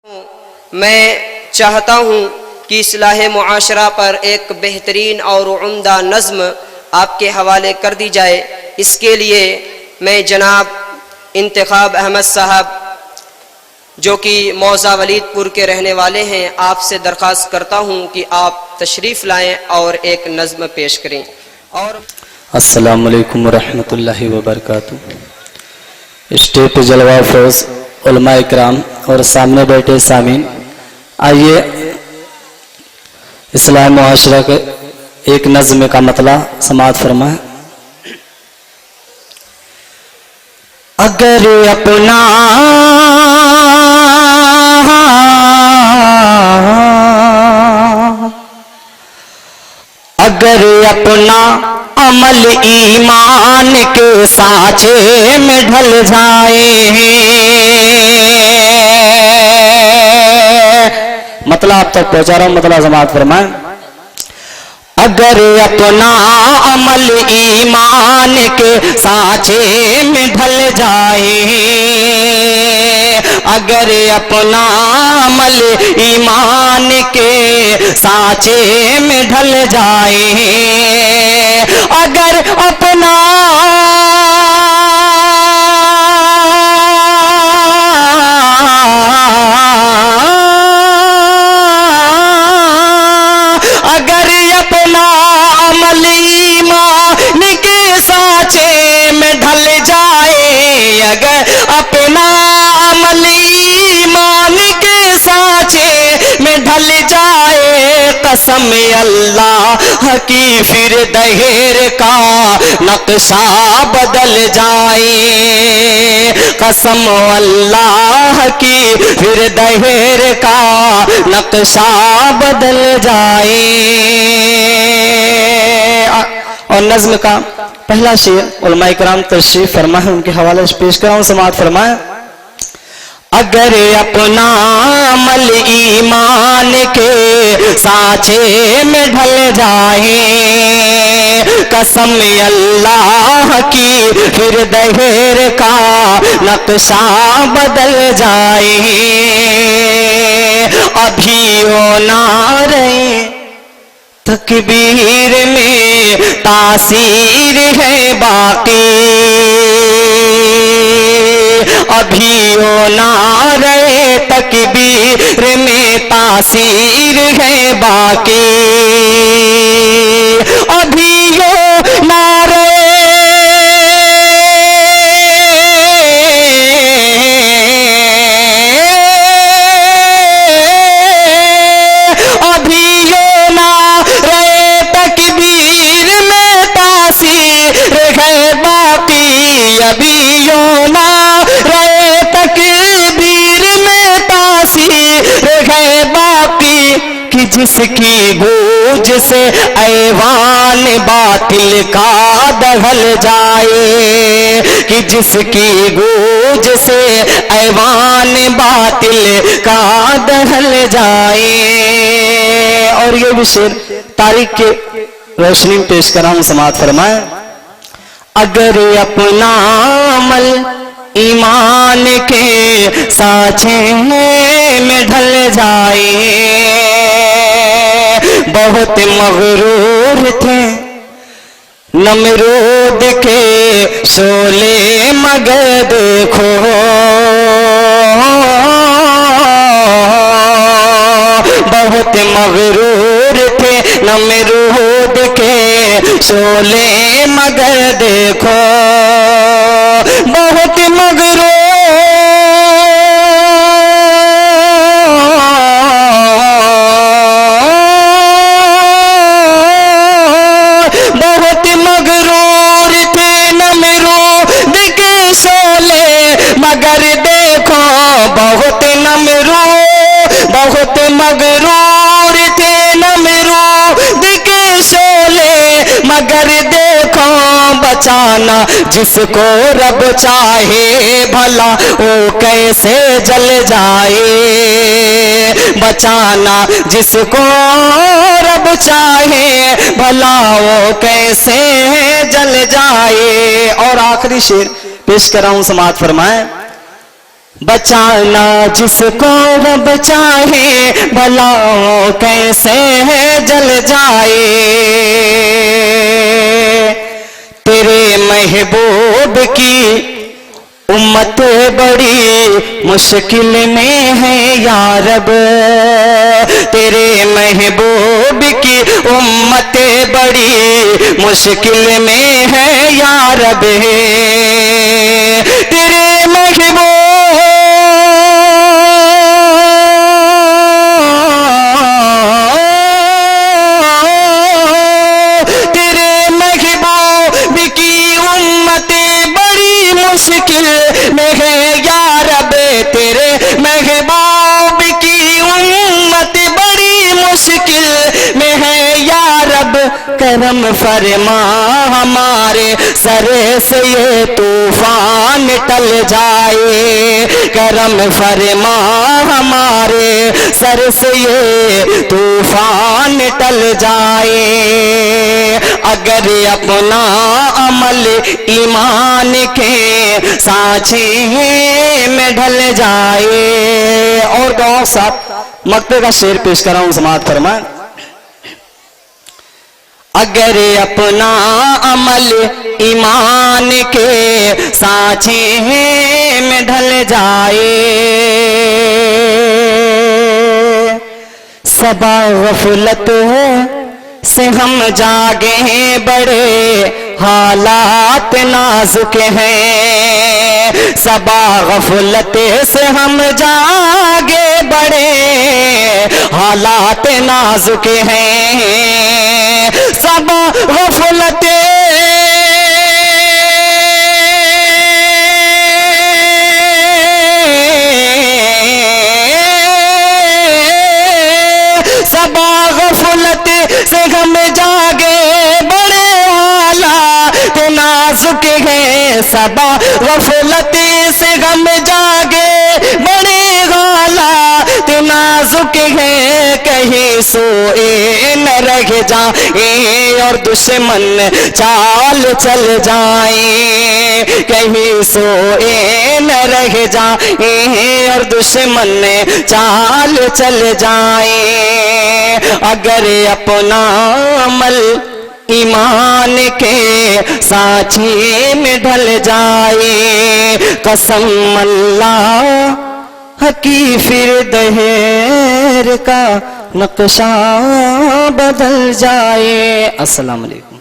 میں چاہتا ہوں کہ اصلاح معاشرہ پر ایک بہترین اور عمدہ نظم آپ کے حوالے کر دی جائے۔ اس کے لیے میں جناب انتخاب احمد صاحب جو کہ موضع ولید پور کے رہنے والے ہیں، آپ سے درخواست کرتا ہوں کہ آپ تشریف لائیں اور ایک نظم پیش کریں۔ اور السلام علیکم ورحمۃ اللہ وبرکاتہ۔ اسٹیج پہ جلوہ افروز علماء اکرام اور سامنے بیٹھے سامعین، آئیے اصلاح معاشرہ کے ایک نظم کا مطلع سماعت فرمائیں۔ اگر اپنا عمل ایمان کے سانچے میں ڈھل جائے، مطلب آپ تک پہنچا رہا ہوں، مطلب سماعت فرمائیں۔ اگر اپنا عمل ایمان کے سانچے میں ڈھل جائے، اگر اپنا عمل ایمان کے سانچے میں ڈھل جائے، اگر اپنا عمل ایمان کے سانچے میں ڈھل جائے، اگر اپنا عمل ایمان کے سانچے میں ڈھل جائے، قسم اللہ کی پھر دہر کا نقشہ بدل جائے، قسم اللہ کی پھر دہر کا نقشہ بدل جائے۔ اور نظم کا پہلا شعر علماء کرام تشریف فرمائیں، ان کے حوالے سے پیش کراؤں، سماعت فرمائیں۔ اگر اپنا عمل ایمان کے سانچے میں ڈھل جائے، قسم اللہ کی پھر دہر کا نقشہ بدل جائے، ابھی وہ نہ رہے تکبیر میں تاثیر ہے باقی، ابھی وہ نعرہ تکبیر میں تاثیر ہے باقی، ابھی وہ نعرہ ابھی یوں نعرہ تکبیر میں تاثیر ہے باقی، کہ جس کی گونج سے ایوان باطل کا دہل جائے، کہ جس کی گونج سے ایوان باطل کا دہل جائے۔ اور یہ بھی شعر تاریخ کے روشنی پیش کر رہا ہوں، سماعت فرمائیں۔ اگر اپنا عمل ایمان کے سانچے میں ڈھل جائے، بہت مغرور تھے نمرود کے شعلے، مگر دیکھو بہت مغرور تھے نمرود کے شعلے، مگر دیکھو بہت مغرور تھے نمرود کے شعلے، مگر دیکھو بہت مغرور تھے نمرود کے شعلے، مگر دیکھو بچانا جس کو رب چاہے بھلا وہ کیسے جل جائے، بچانا جس کو رب چاہے بھلا وہ کیسے جل جائے۔ اور آخری شعر پیش کر رہا ہوں، سماعت فرمائیں۔ بچانا جس کو رب چاہے بلاؤں کیسے جل جائے تیرے محبوب کی امت بڑی مشکل میں ہے یا رب تیرے محبوب کی امت بڑی مشکل میں ہے یا رب تیرے محبوب کی امت بڑی مشکل میں ہے یا رب تیرے محبوب کی امت بڑی مشکل میں ہے یا رب کرم فرما ہمارے سر سے یہ طوفان ٹل جائے کرم فرما ہمارے سر سے یہ طوفان ٹل جائے اگر اپنا عمل ایمان کے سانچے میں ڈھل جائے اور گاؤں ساتھ مقطع کا شعر پیش کر رہا ہوں سماعت فرمائیں اگر اپنا عمل ایمان کے سانچے میں ڈھل جائے صبا غفلت سے ہم جاگے بڑے حالات نازک ہیں صبا غفلت سے ہم جاگے بڑے حالات نازک ہیں صبا غفلت صبا غفلت سے ہم جاگے بڑے حالات نازک ہیں صبا غفلت سے ہم جاگے بڑے حالات نازک ہیں کہیں سوئے نہ رہ جائیں اور دشمن چال چل جائیں کہیں سوئے نہ رہ جائیں اور دشمن چال چل جائیں اگر اپنا عمل ایمان کے سانچے میں ڈھل جائے قسم اللہ کی پھر دہر کا نقشہ بدل جائے السلام علیکم